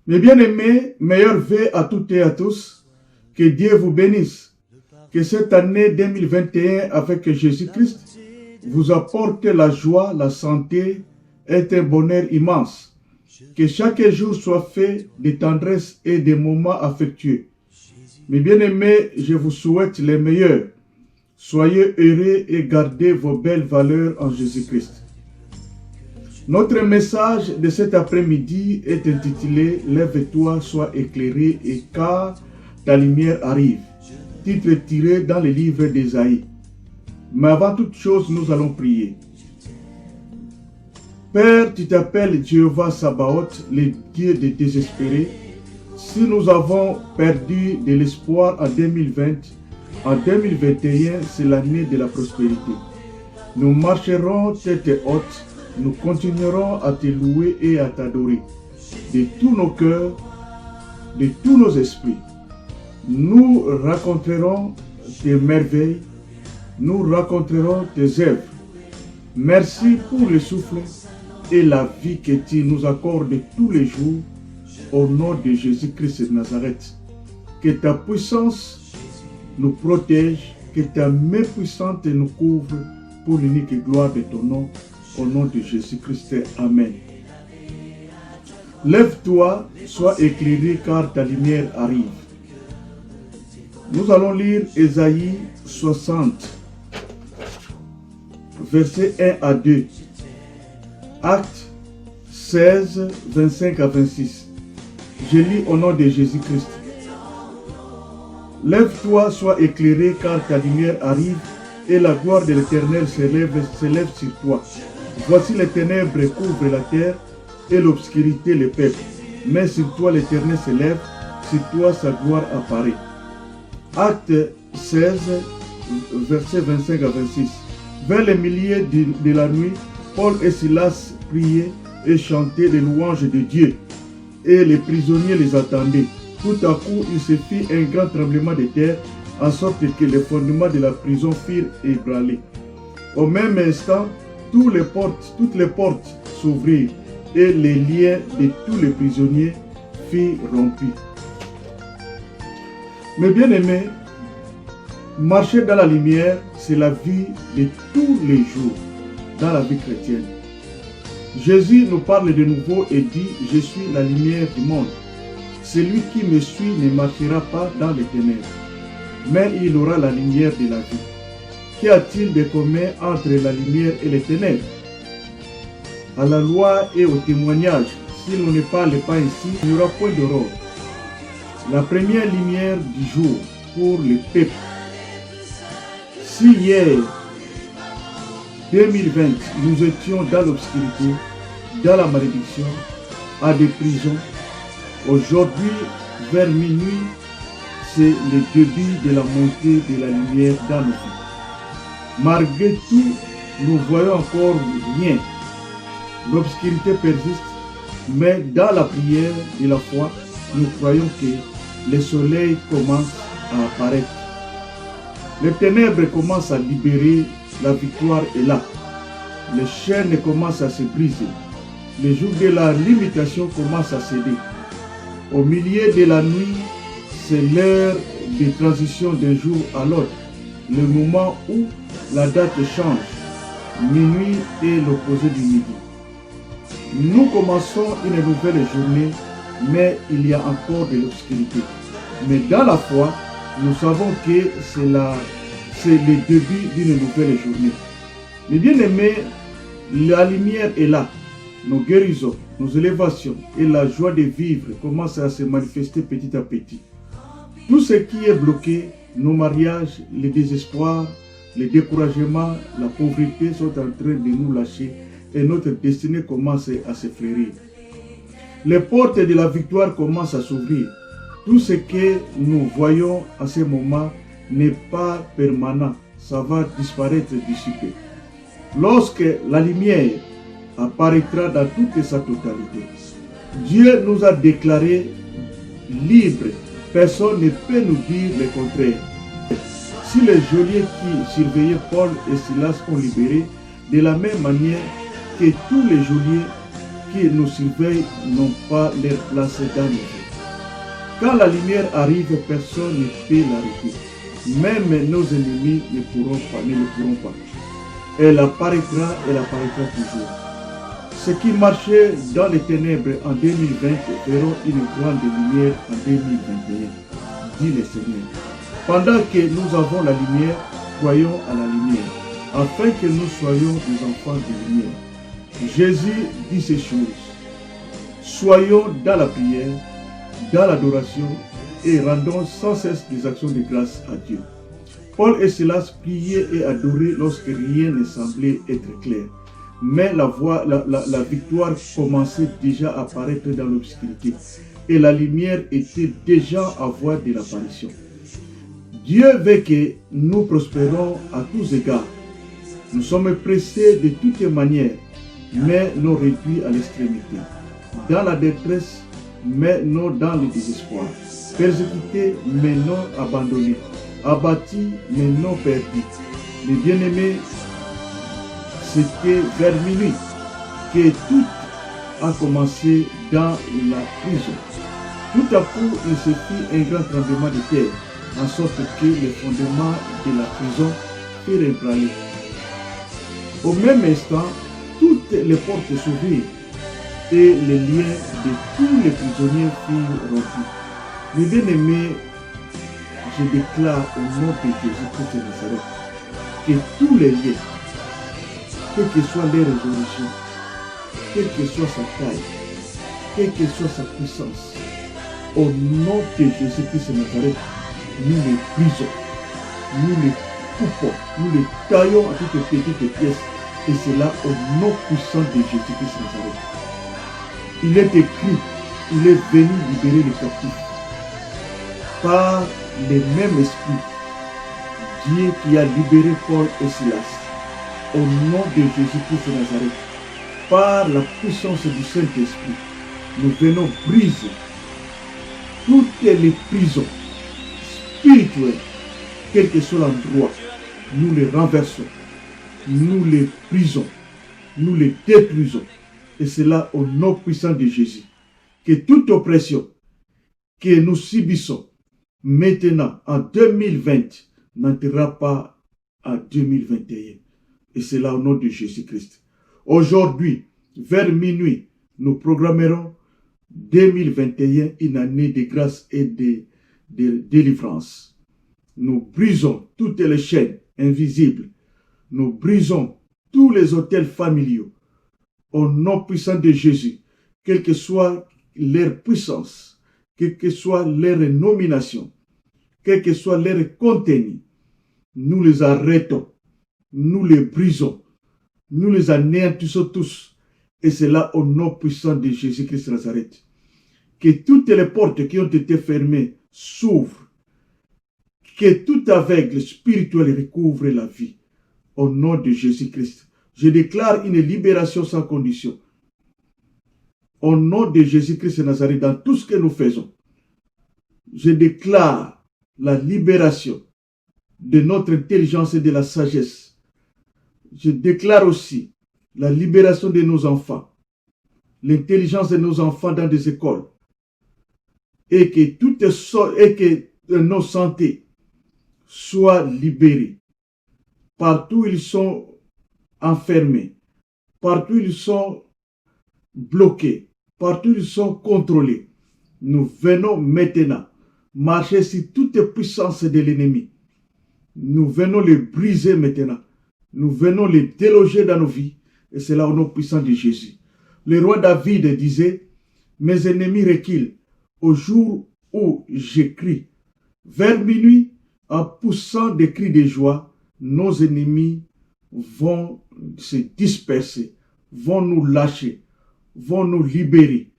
Mes bien-aimés, meilleurs vœux à toutes et à tous. Que Dieu vous bénisse. Que cette année 2021 avec Jésus-Christ vous apporte la joie, la santé et un bonheur immense. Que chaque jour soit fait de tendresse et de moments affectueux. Mes bien-aimés, je vous souhaite les meilleurs. Soyez heureux et gardez vos belles valeurs en Jésus-Christ. Notre message de cet après-midi est intitulé « Lève-toi, sois éclairé et car ta lumière arrive ». Titre tiré dans le livre d'Ésaïe. Mais avant toute chose, nous allons prier. Père, tu t'appelles Jéhovah Sabaoth, le Dieu des désespérés. Si nous avons perdu de l'espoir en 2020, en 2021, c'est l'année de la prospérité. Nous marcherons tête haute, nous continuerons à te louer et à t'adorer. De tous nos cœurs, de tous nos esprits, nous raconterons tes merveilles, nous raconterons tes œuvres. Merci pour le souffle et la vie que tu nous accordes tous les jours au nom de Jésus-Christ de Nazareth. Que ta puissance nous protège, que ta main puissante nous couvre pour l'unique gloire de ton nom, au nom de Jésus-Christ. Amen. Lève-toi, sois éclairé car ta lumière arrive. Nous allons lire Ésaïe 60, versets 1 à 2. Actes 16, 25 à 26. Je lis au nom de Jésus-Christ. Lève-toi, sois éclairé car ta lumière arrive et la gloire de l'Éternel s'élève sur toi. Voici les ténèbres couvrent la terre et l'obscurité le peuple. Mais sur toi l'Éternel s'élève, sur toi sa gloire apparaît. Acte 16, versets 25 à 26. Vers les milliers de la nuit, Paul et Silas priaient et chantaient les louanges de Dieu. Et les prisonniers les attendaient. Tout à coup, il se fit un grand tremblement de terre, en sorte que les fondements de la prison firent ébranler. Au même instant, toutes les portes s'ouvrirent et les liens de tous les prisonniers furent rompus. Mes bien-aimés, marcher dans la lumière, c'est la vie de tous les jours dans la vie chrétienne. Jésus nous parle de nouveau et dit « Je suis la lumière du monde. Celui qui me suit ne marchera pas dans les ténèbres, mais il aura la lumière de la vie. » Qu'y a-t-il de commun entre la lumière et les ténèbres? À la loi et au témoignage, si l'on ne parle pas ainsi, il n'y aura point d'aurore. La première lumière du jour pour le peuple. Si hier, 2020, nous étions dans l'obscurité, dans la malédiction, à des prisons, aujourd'hui, vers minuit, c'est le début de la montée de la lumière dans nos vies. Malgré tout, nous voyons encore rien. L'obscurité persiste, mais dans la prière de la foi, nous croyons que le soleil commence à apparaître. Les ténèbres commencent à libérer, la victoire est là. Les chaînes commencent à se briser. Le jour de la limitation commence à céder. Au milieu de la nuit, c'est l'heure de transition d'un jour à l'autre. Le moment où la date change. Minuit est l'opposé du midi. Nous commençons une nouvelle journée, mais il y a encore de l'obscurité. Mais dans la foi, nous savons que c'est le début d'une nouvelle journée. Mais bien aimés, la lumière est là. Nos guérisons, nos élévations et la joie de vivre commencent à se manifester petit à petit. Tout ce qui est bloqué, nos mariages, le désespoir, le découragement, la pauvreté sont en train de nous lâcher et notre destinée commence à se fleurir. Les portes de la victoire commencent à s'ouvrir. Tout ce que nous voyons à ce moment n'est pas permanent. Ça va disparaître d'ici peu. Lorsque la lumière apparaîtra dans toute sa totalité, Dieu nous a déclarés libres. Personne ne peut nous dire le contraire. Si les geôliers qui surveillaient Paul et Silas ont libéré, de la même manière que tous les geôliers qui nous surveillent n'ont pas leur place dans nos vies. Quand la lumière arrive, personne ne peut l'arrêter. Même nos ennemis ne le pourront pas. Elle apparaîtra toujours. Ceux qui marchaient dans les ténèbres en 2020 verront une grande lumière en 2021, dit le Seigneur. Pendant que nous avons la lumière, croyons à la lumière, afin que nous soyons des enfants de lumière. Jésus dit ces choses. Soyons dans la prière, dans l'adoration et rendons sans cesse des actions de grâce à Dieu. Paul et Silas priaient et adoraient lorsque rien ne semblait être clair. Mais la victoire commençait déjà à apparaître dans l'obscurité et la lumière était déjà à voie de l'apparition. Dieu veut que nous prospérons à tous égards. Nous sommes pressés de toutes manières, mais non réduits à l'extrémité. Dans la détresse, mais non dans le désespoir. Persécutés, mais non abandonnés. Abattus, mais non perdus. Les bien-aimés, c'était vers minuit que tout a commencé dans la prison. Tout à coup, il se fit un grand tremblement de terre, en sorte que les fondements de la prison furent ébranlés. Au même instant, toutes les portes s'ouvrirent et les liens de tous les prisonniers furent rompus. Mes bien-aimés, je déclare au nom de Jésus-Christ de Nazareth que tous les liens, quelle que soit leur résolution, quelle que soit sa taille, quelle que soit sa puissance, au nom de Jésus-Christ de Nazareth, nous les brisons, nous les coupons, nous les taillons à toutes petites pièces, et c'est là au nom puissant de Jésus-Christ de Nazareth. Il est écrit, il est venu libérer les captifs par le même esprit, Dieu qui a libéré Paul et Silas. Au nom de Jésus-Christ de Nazareth, par la puissance du Saint-Esprit, nous venons briser toutes les prisons spirituelles, quel que soit l'endroit. Nous les renversons, nous les brisons, nous les détruisons. Et c'est là au nom puissant de Jésus que toute oppression que nous subissons maintenant en 2020 n'entrera pas en 2021. Et c'est là au nom de Jésus-Christ. Aujourd'hui, vers minuit, nous programmerons 2021, une année de grâce et de délivrance. Nous brisons toutes les chaînes invisibles. Nous brisons tous les autels familiaux. Au nom puissant de Jésus, quelle que soit leur puissance, quelle que soit leur nomination, quel que soit leur contenu, nous les arrêtons. Nous les brisons, nous les anéantissons tous. Et c'est là au nom puissant de Jésus-Christ de Nazareth que toutes les portes qui ont été fermées s'ouvrent, que tout aveugle spirituel recouvre la vie. Au nom de Jésus-Christ, je déclare une libération sans condition. Au nom de Jésus-Christ de Nazareth, dans tout ce que nous faisons, je déclare la libération de notre intelligence et de la sagesse. Je déclare aussi la libération de nos enfants, l'intelligence de nos enfants dans des écoles, et que nos santé soient libérées. Partout où ils sont enfermés, partout où ils sont bloqués, partout où ils sont contrôlés, nous venons maintenant marcher sur toute puissance de l'ennemi. Nous venons les briser maintenant. Nous venons les déloger dans nos vies. Et c'est là au nom puissant de Jésus. Le roi David disait, mes ennemis reculent au jour où j'écris. Vers minuit, en poussant des cris de joie, nos ennemis vont se disperser, vont nous lâcher, vont nous libérer,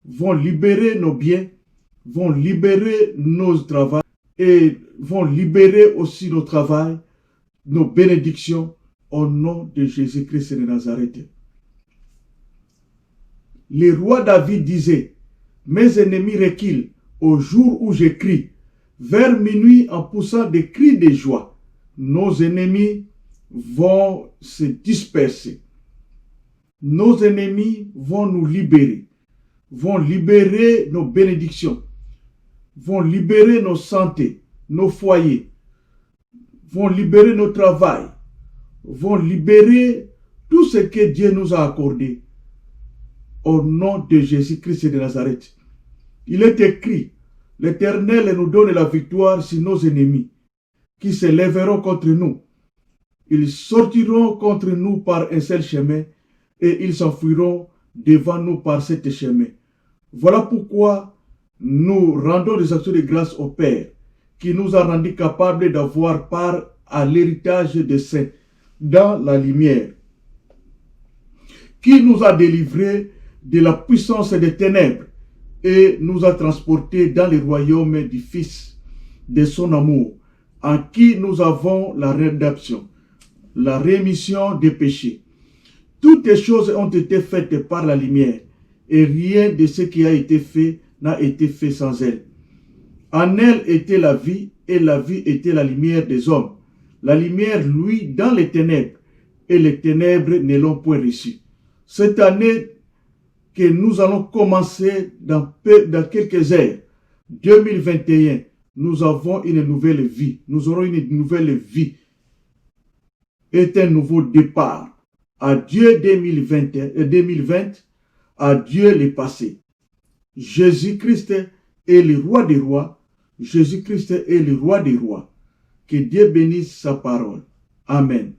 vont libérer nos biens, vont libérer nos travaux et vont libérer aussi nos travaux, nos bénédictions au nom de Jésus-Christ de Nazareth. Le roi David disait, mes ennemis reculent au jour où j'écris. Vers minuit, en poussant des cris de joie, nos ennemis vont se disperser, nos ennemis vont nous libérer, vont libérer nos bénédictions, vont libérer nos santé, nos foyers, vont libérer nos travails, vont libérer tout ce que Dieu nous a accordé. Au nom de Jésus-Christ de Nazareth. Il est écrit, l'Éternel nous donne la victoire sur nos ennemis, qui se lèveront contre nous. Ils sortiront contre nous par un seul chemin, et ils s'enfuiront devant nous par cet chemin. Voilà pourquoi nous rendons des actions de grâce au Père, qui nous a rendus capables d'avoir part à l'héritage des saints dans la lumière, qui nous a délivrés de la puissance des ténèbres et nous a transportés dans le royaume du Fils de son amour, en qui nous avons la rédemption, la rémission des péchés. Toutes les choses ont été faites par la lumière, et rien de ce qui a été fait n'a été fait sans elle. En elle était la vie, et la vie était la lumière des hommes. La lumière, lui, dans les ténèbres, et les ténèbres ne l'ont point reçue. Cette année que nous allons commencer dans quelques heures, 2021, nous avons une nouvelle vie. Nous aurons une nouvelle vie. Et un nouveau départ. Adieu 2020, adieu le passé. Jésus-Christ est le roi des rois. Jésus-Christ est le roi des rois. Que Dieu bénisse sa parole. Amen.